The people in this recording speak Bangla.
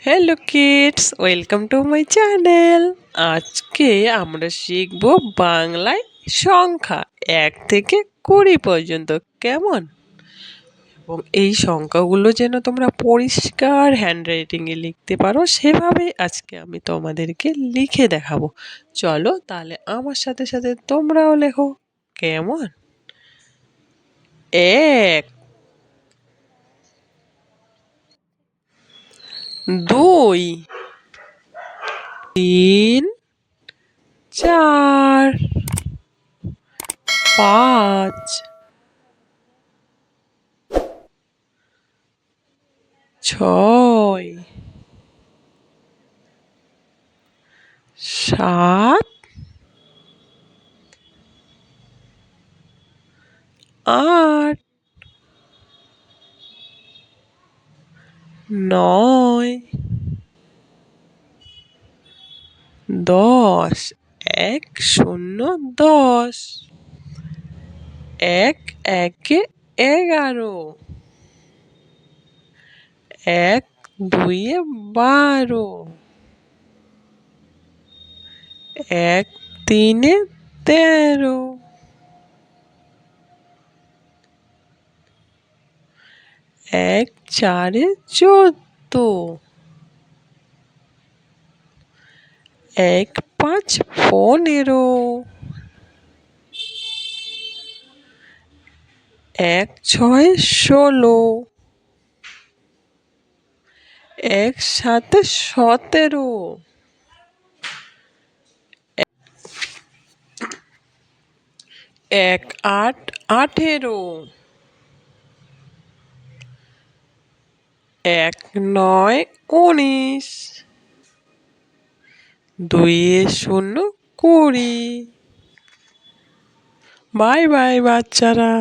Hello kids, welcome to my channel. আজকে আমরা শিখব বাংলায় সংখ্যা 1 থেকে 20 পর্যন্ত। কেমন? এবং এই সংখ্যাগুলো যেন তোমরা পরিষ্কার হ্যান্ডরাইটিংয়ে লিখতে পারো, সেভাবে আজকে আমি তোমাদেরকে লিখে দেখাবো। চলো তাহলে আমার সাথে সাথে তোমরাও লেখো। কেমন? 1, 2, 3, 4, 5, 6, 7, 8, 9, 10, 1 0 10, 1 একে 11, 1 দুইয়ে 12, 1 তিনে 13, 1 চারে 14, 1 5 15, 1 6 16, 1 7 17, 1 8 18, 1 9 19, 2 0 20। বাই বাই বাচ্চারা।